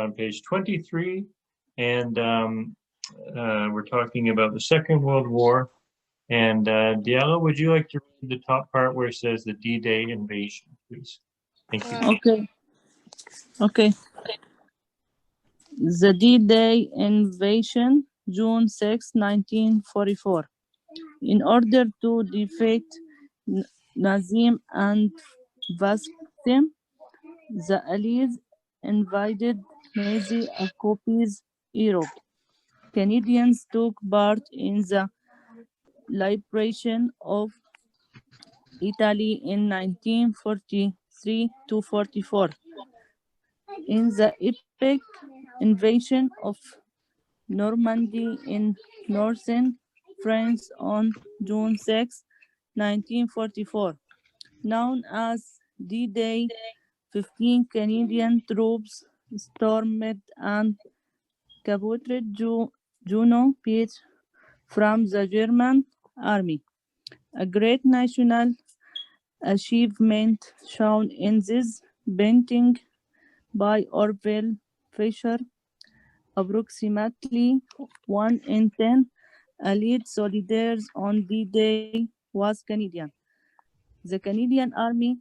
on page 23, and we're talking about the Second World War. And Diallo, would you like to read the top part where it says the D-Day invasion, please? Thank you. Okay. The D-Day invasion, June 6, 1944. In order to defeat Nazim and Fascism, the Allies invaded Nazi occupied Europe. Canadians took part in the liberation of Italy in 1943 to 44. In the epic invasion of Normandy in northern France on June 6, 1944, known as D-Day, 15 Canadian troops stormed and captured Juno Beach from the German army. A great national achievement shown in this painting by Orville Fisher. Approximately 1 in 10 Allied soldiers on D-Day was Canadian. The Canadian Army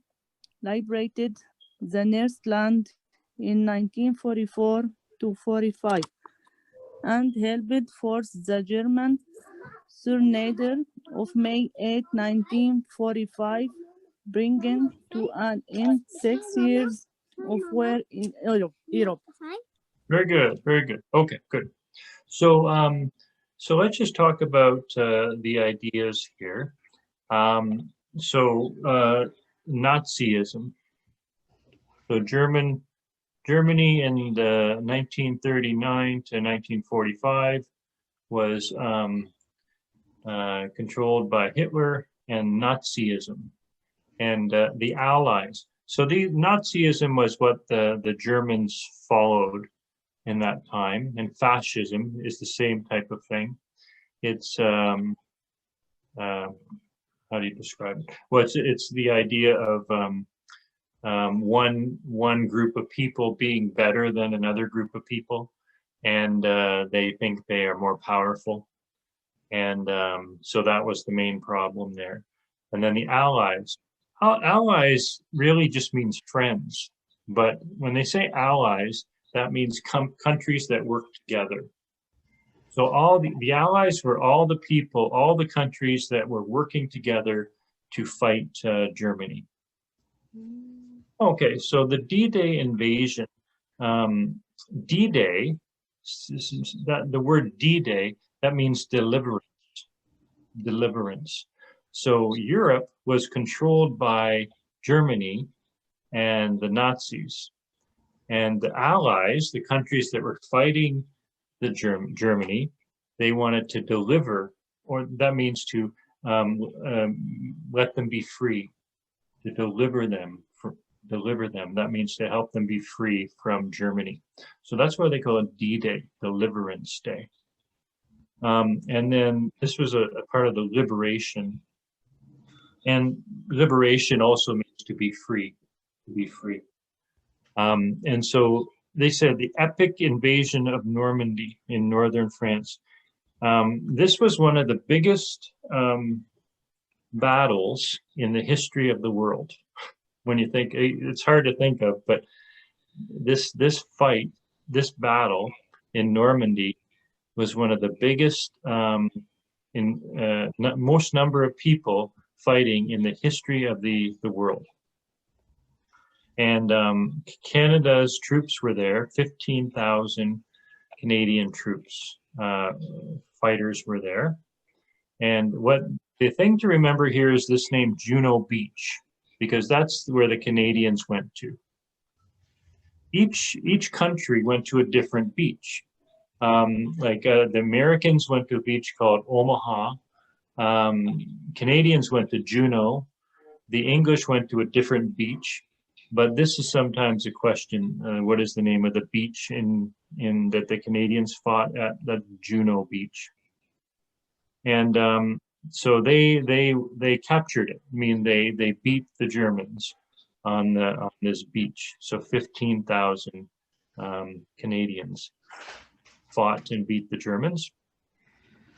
liberated the Northland in 1944 to 45 and helped force the German surrender of May 8, 1945, bringing to an end 6 years of war in Europe. Very good, very good. Okay, good. So, so let's just talk about the ideas here. Nazism. So Germany in the 1939 to 1945 was controlled by Hitler and Nazism, and the Allies. So the Nazism was what the Germans followed in that time, and fascism is the same type of thing. It's how do you describe it? Well, it's the idea of one group of people being better than another group of people, and they think they are more powerful, and so that was the main problem there. And then the Allies. Allies really just means friends, but when they say allies, that means countries that work together. So all the Allies were all the people, all the countries that were working together to fight Germany. Okay, so the D-Day invasion, D-Day, the word D-Day, that means deliverance. So Europe was controlled by Germany and the Nazis. And the Allies, the countries that were fighting the Germany, they wanted to deliver, or that means to let them be free, to deliver them. That means to help them be free from Germany. So that's why they call it D-Day, Deliverance Day. And then this was a part of the liberation. And liberation also means to be free, and so they said the epic invasion of Normandy in northern France. This was one of the biggest battles in the history of the world. When you think, it's hard to think of, but this battle in Normandy was one of the biggest, most number of people fighting in the history of the world. And Canada's troops were there, 15,000 Canadian troops, fighters were there. And the thing to remember here is this name Juno Beach, because that's where the Canadians went to. Each country went to a different beach. The Americans went to a beach called Omaha. Canadians went to Juno. The English went to a different beach. But this is sometimes a question, what is the name of the beach that the Canadians fought at, the Juno Beach? And so they captured it. I mean, they beat the Germans on this beach. So 15,000 Canadians fought and beat the Germans.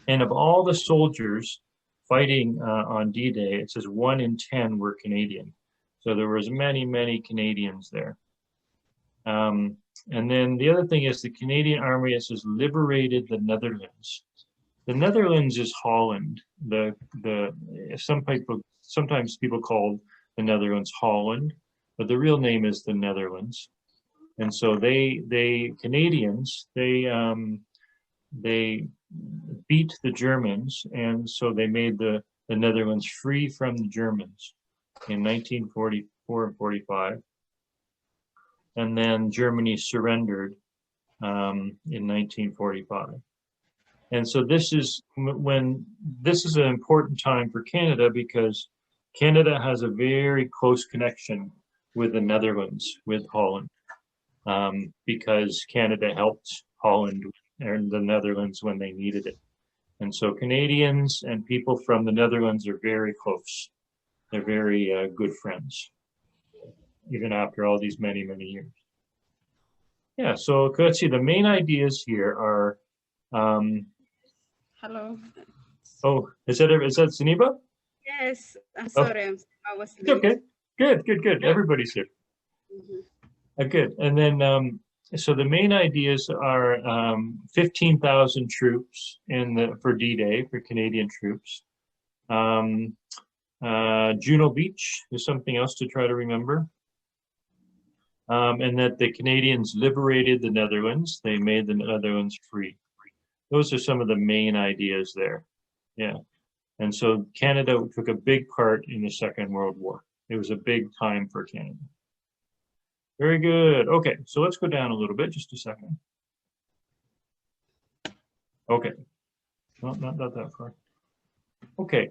And of all the soldiers fighting on D-Day, it says 1 in 10 were Canadian. So there was many Canadians there. And then the other thing is the Canadian Army, it says, liberated the Netherlands. The Netherlands is Holland. Sometimes people call the Netherlands Holland, but the real name is the Netherlands. And so Canadians, they beat the Germans, and so they made the Netherlands free from the Germans in 1944 and 45. And then Germany surrendered in 1945. And so this is an important time for Canada, because Canada has a very close connection with the Netherlands, with Holland, because Canada helped Holland and the Netherlands when they needed it. And so Canadians and people from the Netherlands are very close. They're very good friends, even after all these many years. Yeah, so let's see, the main ideas here are, hello. Oh, is that Zeniba? Yes, I'm sorry, I was late. Okay, good. Everybody's here. Good. And then, so the main ideas are 15,000 troops for D-Day, for Canadian troops. Juno Beach is something else to try to remember. And that the Canadians liberated the Netherlands. They made the Netherlands free. Those are some of the main ideas there. Yeah. And so Canada took a big part in the Second World War. It was a big time for Canada. Very good. Okay, so let's go down a little bit, just a second. Okay, no, not that far. Okay,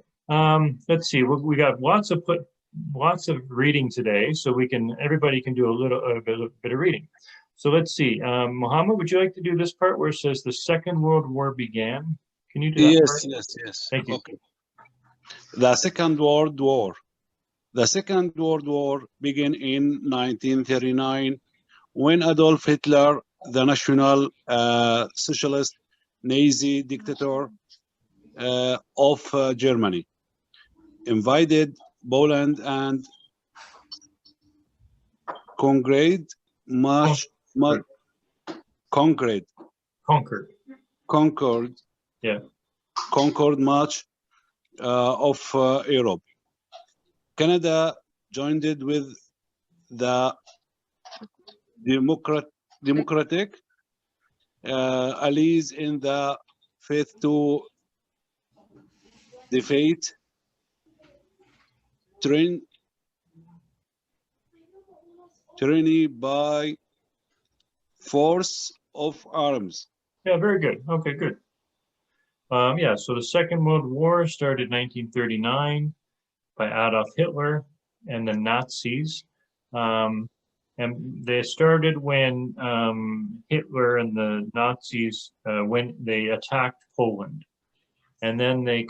let's see. We got lots of reading today, so everybody can do a bit of reading. So let's see. Mohammed, would you like to do this part where it says the Second World War began? Can you do that part? Yes. Thank you. Okay. The Second World War. The Second World War began in 1939 when Adolf Hitler, the National Socialist Nazi dictator of Germany, invaded Poland and conquered much of Europe. Canada joined with the Democratic allies in the fight to defeat tyranny by force of arms. Yeah, very good. Okay, good. Yeah, so the Second World War started in 1939 by Adolf Hitler and the Nazis. And they started when Hitler and the Nazis, when they attacked Poland. And then they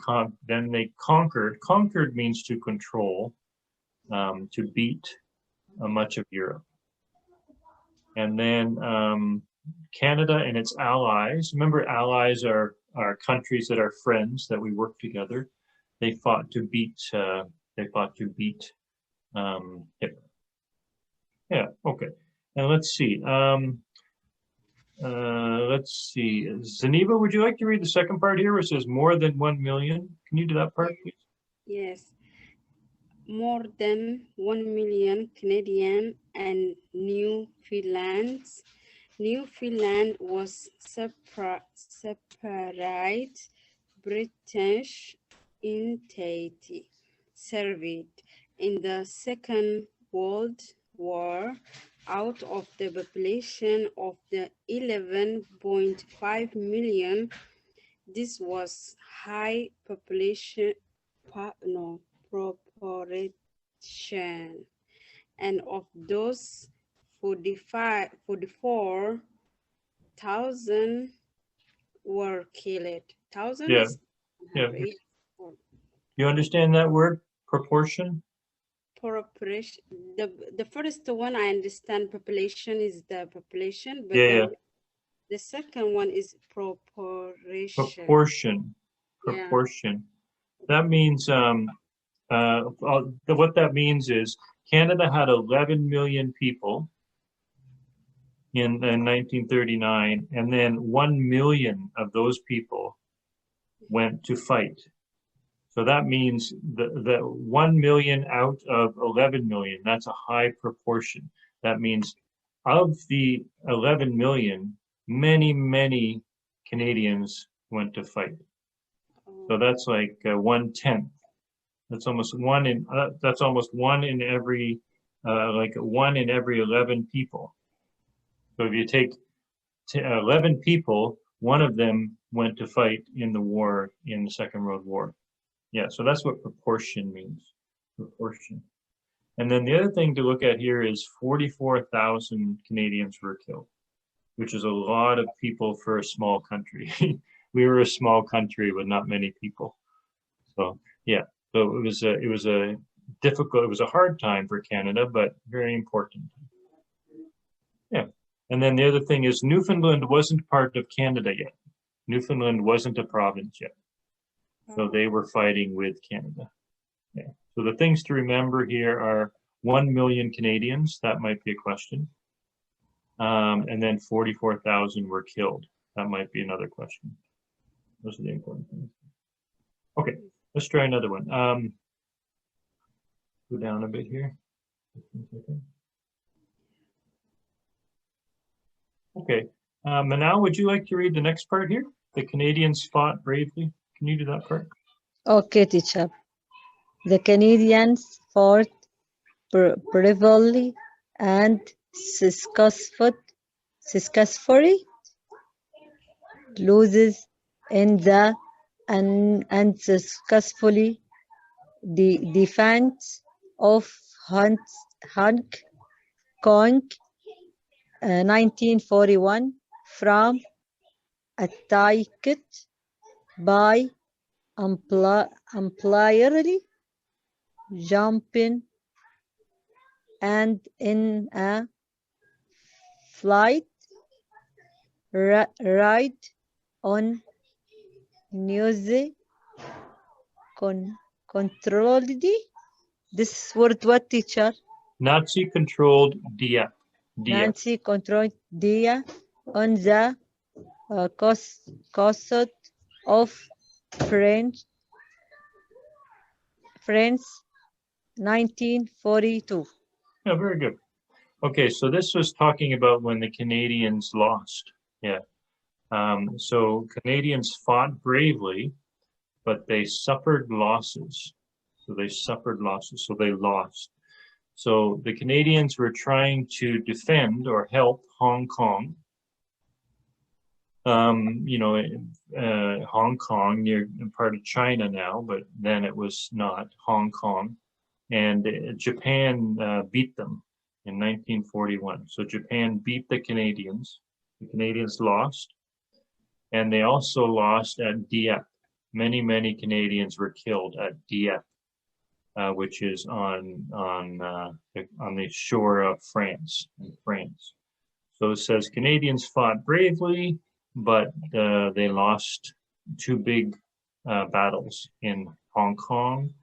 conquered. Conquered means to control, to beat much of Europe. And then Canada and its allies, remember allies are countries that are friends, that we work together. They fought to beat Hitler. Yeah, okay. Now let's see. Zeniba, would you like to read the second part here where it says more than 1 million? Can you do that part, please? Yes. More than 1 million Canadian and Newfoundland was separate British entity, served in the Second World War. Out of the population of the 11.5 million, this was high proportion, and of those 44,000 were killed. Thousand? Yeah. You understand that word, proportion? proportion. The first one I understand population is the population, but Yeah, then yeah. the second one is proportion. Proportion. Yeah. Proportion. That means what that means is Canada had 11 million people in 1939, and then 1 million of those people went to fight. So that means the 1 million out of 11 million, that's a high proportion. That means of the 11 million, many Canadians went to fight. So that's like 1/10. That's almost one in every like 1 in every 11 people. So if you take 11 people, one of them went to fight in the war, in the Second World War. Yeah, so that's what proportion means, proportion. And then the other thing to look at here is 44,000 Canadians were killed, which is a lot of people for a small country. We were a small country with not many people. So yeah, so it was a hard time for Canada, but very important. Yeah. And then the other thing is Newfoundland wasn't part of Canada yet. Newfoundland wasn't a province yet. So they were fighting with Canada. Yeah. So the things to remember here are 1 million Canadians, that might be a question. And then 44,000 were killed. That might be another question. Those are the important things. Okay, let's try another one. Go down a bit here. Okay, Manal, would you like to read the next part here? The Canadians fought bravely. Can you do that part? Okay, teacher. The Canadians fought bravely and successfully loses in the unsuccessfully the defense of Hong Kong 1941 from attacked by unpleasantly jumping and in a flight ride on Nazi controlled this word what teacher? Nazi controlled Dieppe. Nazi controlled Dieppe on the coast of France 1942. Yeah, very good. Okay, so this was talking about when the Canadians lost. Yeah. So Canadians fought bravely, but they suffered losses. So they suffered losses, so they lost. So the Canadians were trying to defend or help Hong Kong. You know, Hong Kong, near part of China now, but then it was not Hong Kong. And Japan beat them in 1941. So Japan beat the Canadians. The Canadians lost. And they also lost at Dieppe. Many Canadians were killed at Dieppe, which is on the shore of France, in France. So it says Canadians fought bravely, but they lost two big battles in Hong Kong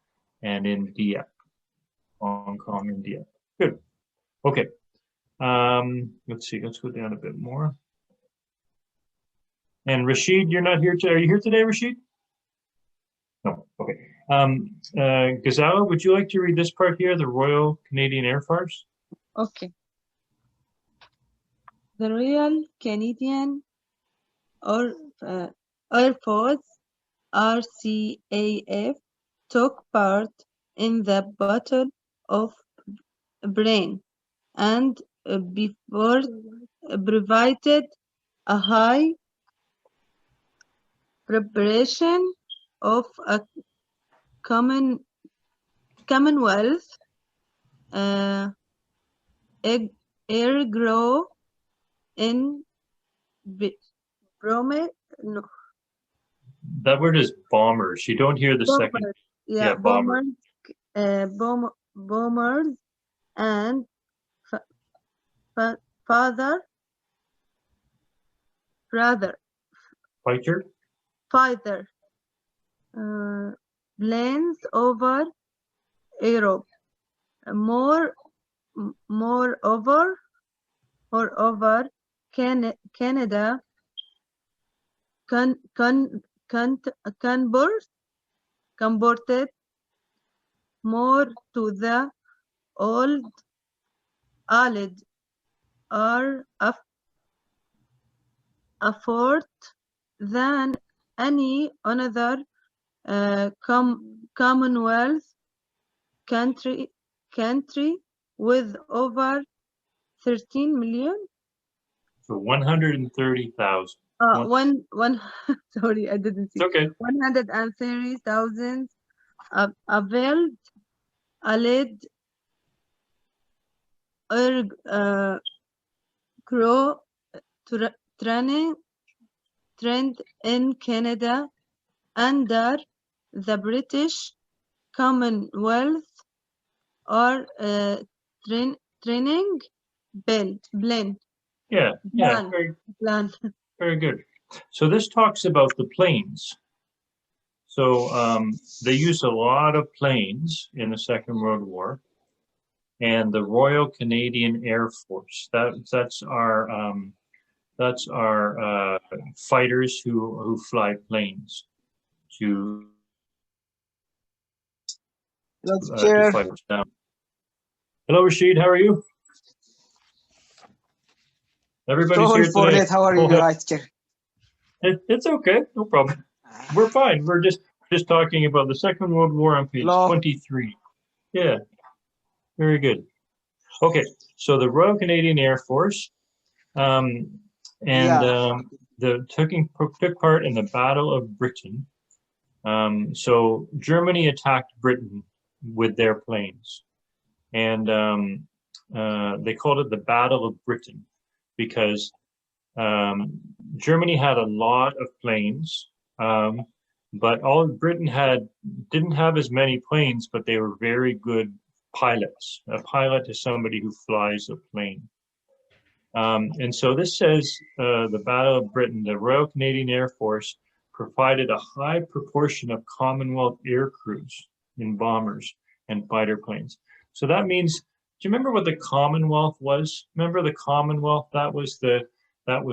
and in Dieppe. Hong Kong and Dieppe. Good. Okay. Let's see. Let's go down a bit more. And Rashid, you're not here today. Are you here today, Rashid? No. Okay. Ghazala, would you like to read this part here, the Royal Canadian Air Force? Okay. The Royal Canadian Air Force, RCAF, took part in the Battle of Britain and before provided a high preparation of a Commonwealth aircraft in no. That word is bombers. You don't hear the second. Yeah, bomber. bombers and brother Fighter. fighter planes over Europe. Moreover, Canada converted more to the old Allied are afford than any another Commonwealth country with over 13 million. So 130,000. One sorry, I didn't see. It's okay. 130,000 availed Allied crew trained in Canada under the British Commonwealth or training plan. Yeah, Plan. very good. So this talks about the planes. So they used a lot of planes in the Second World War, and the Royal Canadian Air Force. That's our fighters who fly planes to fight us down. Hello, Rashid. How are you? Everybody's Sorry here for today. that. How are you, Vice Chair? It's okay. No problem. We're fine. We're just talking about the Second World War on page Hello. 23. Yeah. Very good. Okay. So the Royal Canadian Air Force took part in the Battle of Britain. So Germany attacked Britain with their planes, and they called it the Battle of Britain because Germany had a lot of planes, but all Britain didn't have as many planes, but they were very good pilots. A pilot is somebody who flies a plane. And so this says the Battle of Britain, the Royal Canadian Air Force provided a high proportion of Commonwealth air crews in bombers and fighter planes. So that means, do you remember what the Commonwealth was? Remember the Commonwealth? That was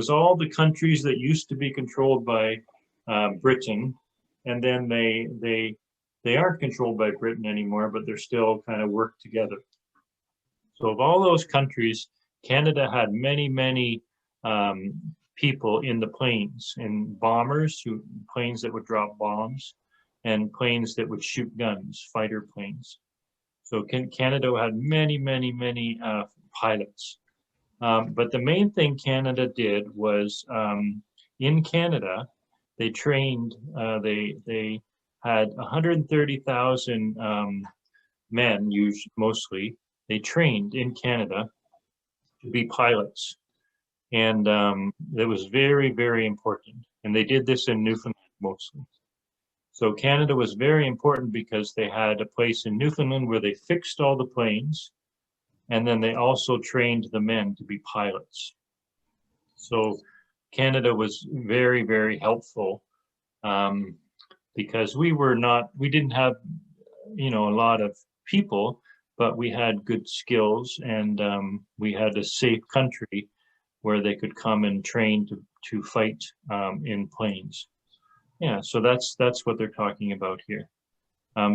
all the countries that used to be controlled by Britain, and then they aren't controlled by Britain anymore, but they're still kind of work together. So of all those countries, Canada had many people in the planes, in bombers, planes that would drop bombs, and planes that would shoot guns, fighter planes. So Canada had many pilots. But the main thing Canada did was, in Canada, they trained, they had 130,000 men, mostly, they trained in Canada to be pilots. And that was very important. And they did this in Newfoundland mostly. So Canada was very important because they had a place in Newfoundland where they fixed all the planes, and then they also trained the men to be pilots. So Canada was very helpful because we didn't have, a lot of people, but we had good skills, and we had a safe country where they could come and train to fight in planes. Yeah, so that's what they're talking about here.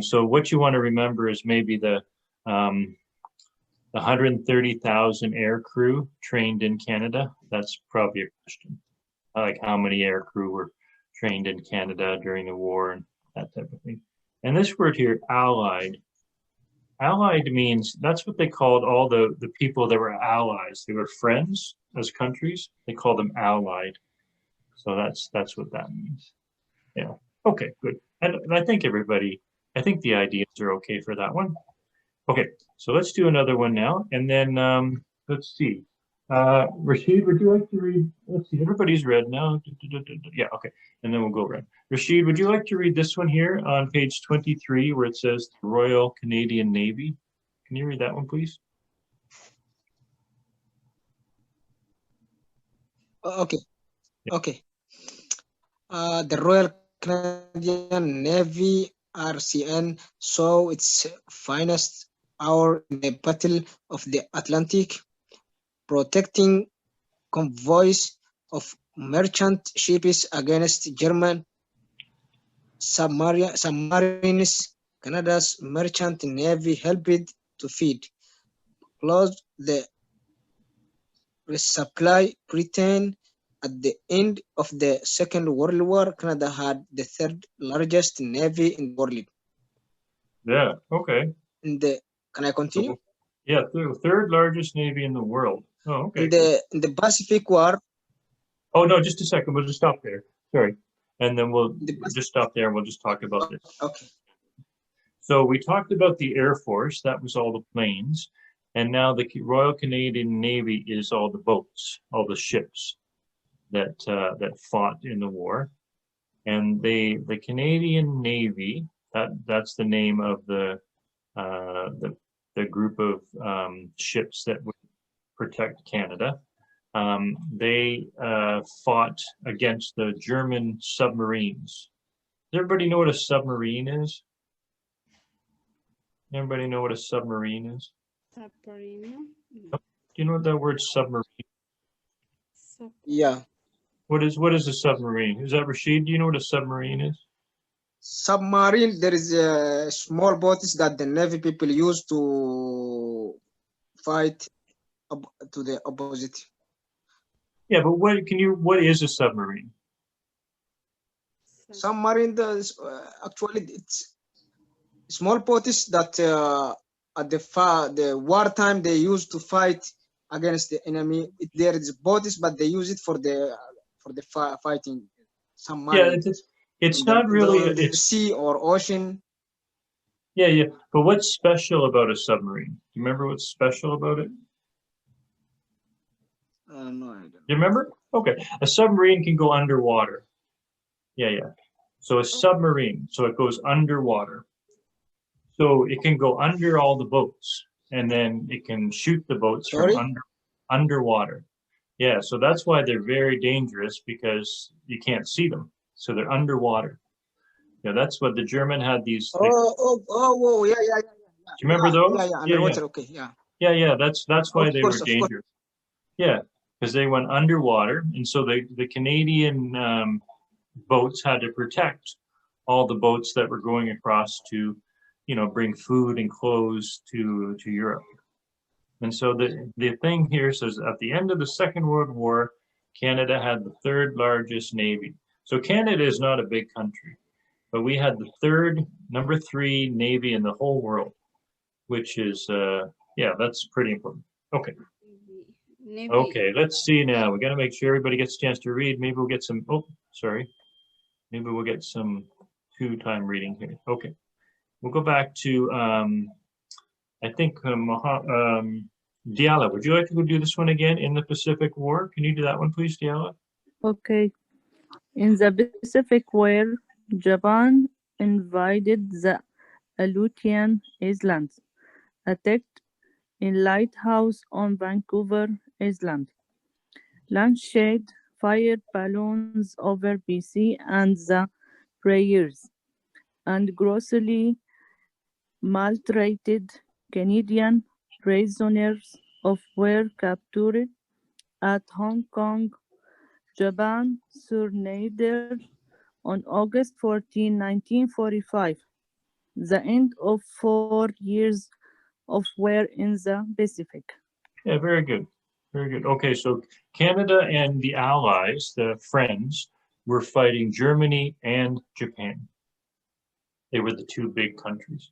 So what you want to remember is maybe the 130,000 air crew trained in Canada. That's probably a question. Like how many air crew were trained in Canada during the war and that type of thing. And this word here, allied. Allied means, that's what they called all the people that were allies. They were friends as countries. They called them allied. So that's what that means. Yeah. Okay, good. And I think the ideas are okay for that one. Okay, so let's do another one now. And then let's see. Rashid, would you like to read? Let's see, everybody's read now. Yeah, okay. And then we'll go around. Rashid, would you like to read this one here on page 23 where it says the Royal Canadian Navy? Can you read that one, please? Okay. Yeah. Okay. The Royal Canadian Navy RCN saw its finest hour in the Battle of the Atlantic, protecting convoys of merchant ships against German submarines. Canada's merchant navy helped to feed, close the resupply Britain. At the end of the Second World War, Canada had the third largest navy in the world. Yeah, okay. Can I continue? Yeah, third largest navy in the world. Oh, okay. In the Pacific War. Oh, no, just a second. We'll just stop there. Sorry. And then we'll just stop there and we'll just talk about this. Okay. So we talked about the Air Force. That was all the planes. And now the Royal Canadian Navy is all the boats, all the ships that that fought in the war. And the Canadian Navy, that's the name of the group of ships that would protect Canada. They fought against the German submarines. Does everybody know what a submarine is? Everybody know what a submarine is? Submarine. Do you know what that word submarine? Yeah. What is a submarine? Is that Rashid? Do you know what a submarine is? Submarine, there is a small boats that the Navy people use to fight to the opposite. Yeah, but what is a submarine? Submarine does actually it's small boats that at the wartime they use to fight against the enemy. There is boats, but they use it for the fighting. Submarine. Yeah, it's not really the sea or ocean. Yeah. But what's special about a submarine? Do you remember what's special about it? No, I don't. You remember? Okay, a submarine can go underwater. Yeah. So a submarine, so it goes underwater. So it can go under all the boats, and then it can shoot the boats from underwater. Yeah, so that's why they're very dangerous, because you can't see them. So they're underwater. Yeah, that's what the German had these. Yeah. Do you remember those? Yeah, underwater. Yeah. Okay, yeah. Yeah. That's why they were dangerous. Yeah, because they went underwater, and so the Canadian boats had to protect all the boats that were going across to, bring food and clothes to Europe. And so the thing here says at the end of the Second World War, Canada had the third largest navy. So Canada is not a big country, but we had the number 3 navy in the whole world, which is, that's pretty important. Okay. Navy. Okay, let's see now. We got to make sure everybody gets a chance to read. Maybe we'll get some, maybe we'll get some 2-time reading here. Okay. We'll go back to, I think, Diala, would you like to go do this one again, in the Pacific War? Can you do that one, please, Diala? Okay. In the Pacific War, Japan invaded the Aleutian Islands, attacked a lighthouse on Vancouver Island, launched fire balloons over BC and the Prairies, and grossly maltreated Canadian prisoners of war captured at Hong Kong. Japan surrendered on August 14, 1945, the end of 4 years of war in the Pacific. Yeah, very good. Very good. Okay, so Canada and the Allies, the friends, were fighting Germany and Japan. They were the 2 big countries.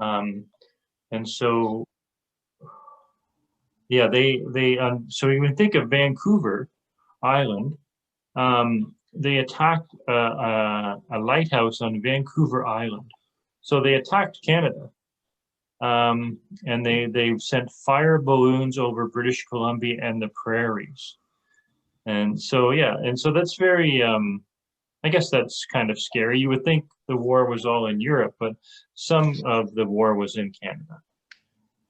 And so, yeah, so you can think of Vancouver Island. They attacked a lighthouse on Vancouver Island. So they attacked Canada. And they sent fire balloons over British Columbia and the prairies. And so, that's very, I guess that's kind of scary. You would think the war was all in Europe, but some of the war was in Canada.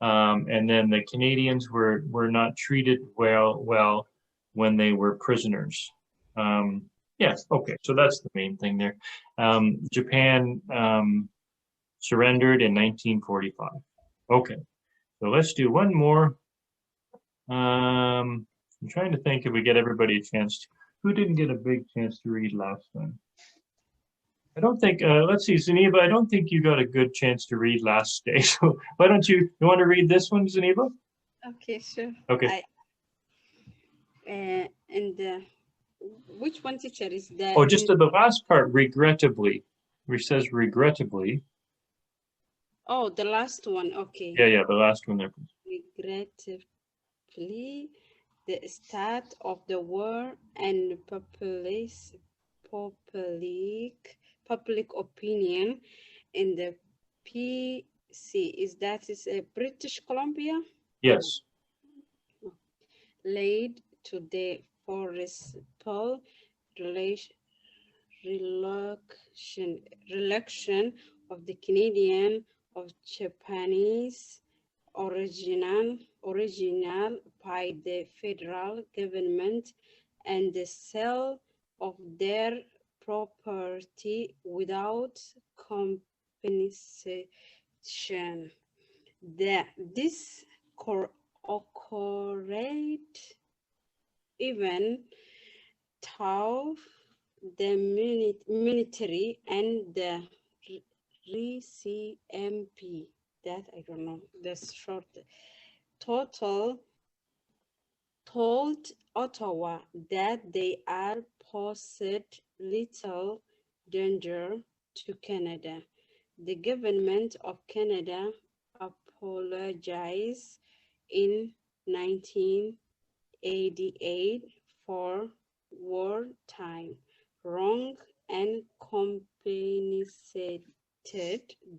And then the Canadians were not treated well when they were prisoners. Yes, okay, so that's the main thing there. Japan surrendered in 1945. Okay, so let's do one more. I'm trying to think if we get everybody a chance to, who didn't get a big chance to read last time? I don't think, let's see, Zaniba, I don't think you got a good chance to read last day. So why don't you want to read this one, Zaniba? Okay, sure. Okay. Which one, teacher, is that? Oh, just to the last part, regrettably, which says regrettably. Oh, the last one, okay. Yeah, the last one there. Regrettably, the state of the war and public opinion in the PC, is British Columbia? Yes. Led to the forcible relocation of the Canadian of Japanese original by the federal government and the sale of their property without compensation. This occurred even though the military and the RCMP, that I don't know, that's short, told Ottawa that they are posed little danger to Canada. The government of Canada apologized in 1988 for wartime wrong and compensated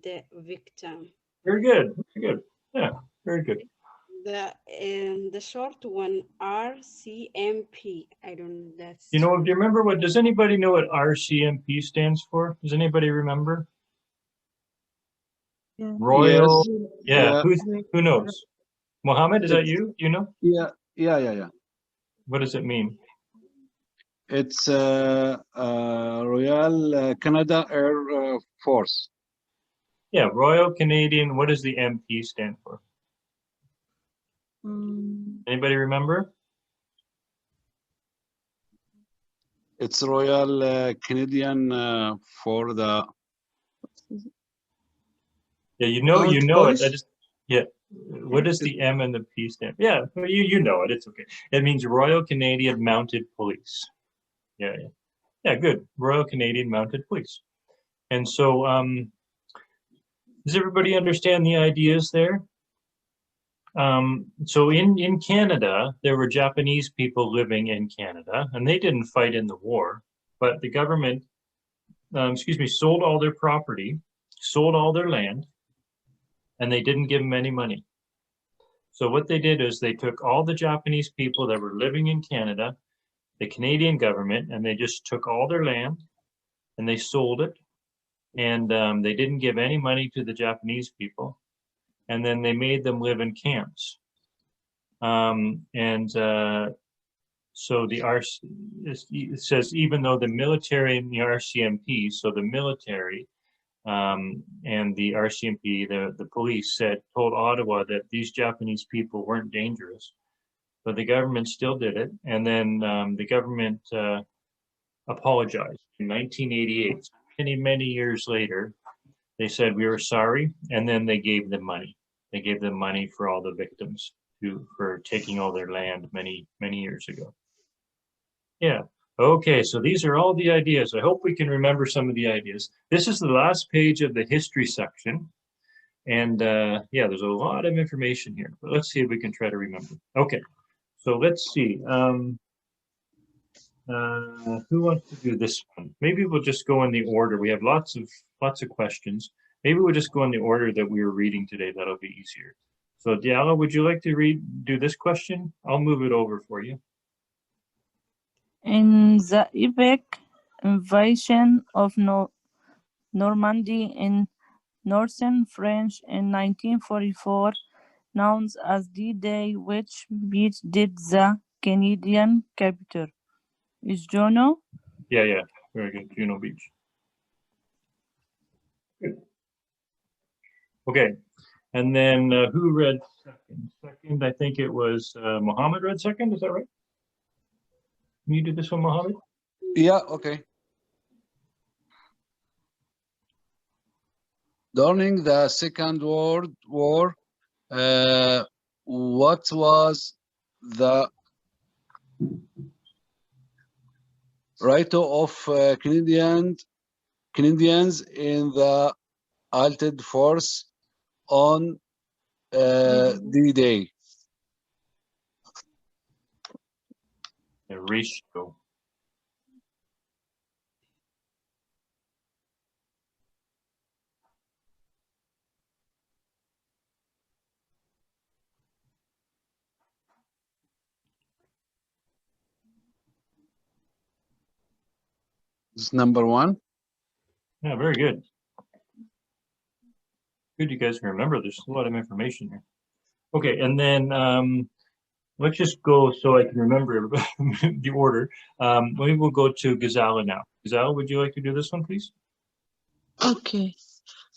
the victim. Very good. Very good. Yeah, very good. The short one, RCMP. I don't know. That's. You know, do you remember what? Does anybody know what RCMP stands for? Does anybody remember? Yeah. Royal. Yes. Yeah. Who knows? Mohammed, is that you? You know? Yeah. What does it mean? It's Royal Canada Air Force. Yeah, Royal Canadian. What does the MP stand for? Anybody remember? It's Royal Canadian for the. Yeah, you know Police? it. I just, yeah. What does the M and the P stand for? Yeah, you know it. It's okay. It means Royal Canadian Mounted Police. Yeah. Yeah, good. Royal Canadian Mounted Police. And so, does everybody understand the ideas there? So in Canada, there were Japanese people living in Canada, and they didn't fight in the war, but the government, sold all their property, sold all their land, and they didn't give them any money. So what they did is they took all the Japanese people that were living in Canada, the Canadian government, and they just took all their land and they sold it. And they didn't give any money to the Japanese people. And then they made them live in camps. So it says, even though the military and the RCMP, so the military and the RCMP, the police told Ottawa that these Japanese people weren't dangerous, but the government still did it. And then the government apologized in 1988. Many years later, they said, we were sorry. And then they gave them money. They gave them money for all the victims for taking all their land many years ago. Yeah. Okay, so these are all the ideas. I hope we can remember some of the ideas. This is the last page of the history section. And yeah, there's a lot of information here, but let's see if we can try to remember. Okay, so let's see. Who wants to do this one? Maybe we'll just go in the order. We have lots of questions. Maybe we'll just go in the order that we were reading today. That'll be easier. So Diallo, would you like to do this question? I'll move it over for you. In the epic invasion of Normandy in northern France in 1944, known as the day which beach did the Canadian capital. Is Juno? Yeah, yeah, very good. Juno Beach. Good. Okay, and then who read second? Second, I think it was Mohammed read second. Is that right? Can you do this one, Mohammed? Yeah, okay. During the Second World War, what was the right of Canadians in the Allied force on D-Day? The ratio. This is number one. Yeah, very good. Good, you guys can remember. There's a lot of information here. Okay, and then let's just go so I can remember the order. Maybe we'll go to Gazala now. Gazala, would you like to do this one, please? Okay.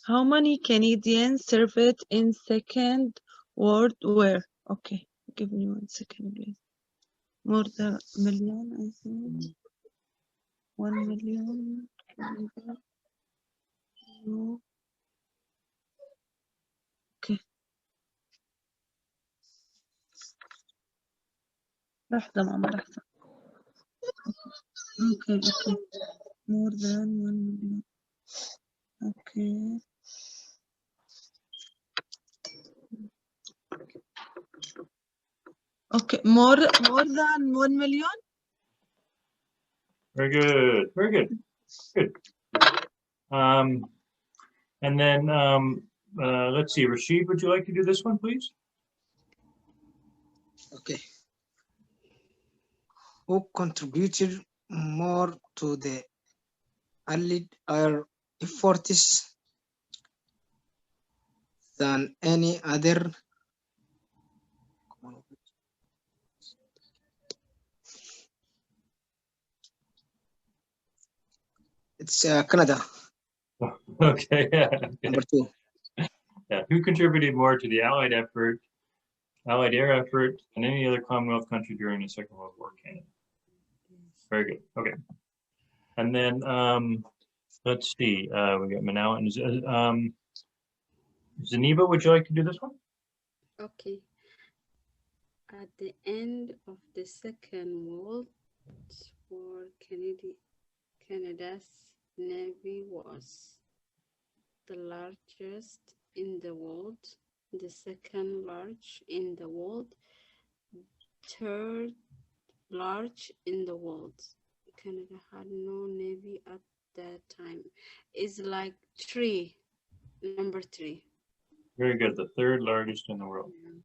How many Canadians served in Second World War? Okay, give me 1 second, please. More than a million, I think. 1 million. No. Okay. لحظة ماما لحظة. Okay, okay. More than 1 million. Okay. Okay, more than 1 million? Very good, very good, good. And then let's see, Rashid, would you like to do this one, please? Okay. Who contributed more to the Allied air efforts than any other? It's Canada, Okay, yeah. number 2. Yeah. Who contributed more to the Allied effort, Allied air effort than any other Commonwealth country during the Second World War? Canada. Very good. Okay. And then let's see. We got Manawa and Zaniba. Would you like to do this one? Okay. At the end of the Second World War, Canada's navy was the largest in the world, the second large in the world, third large in the world. Canada had no navy at that time. It's like number 3. Very good. The third largest in the world.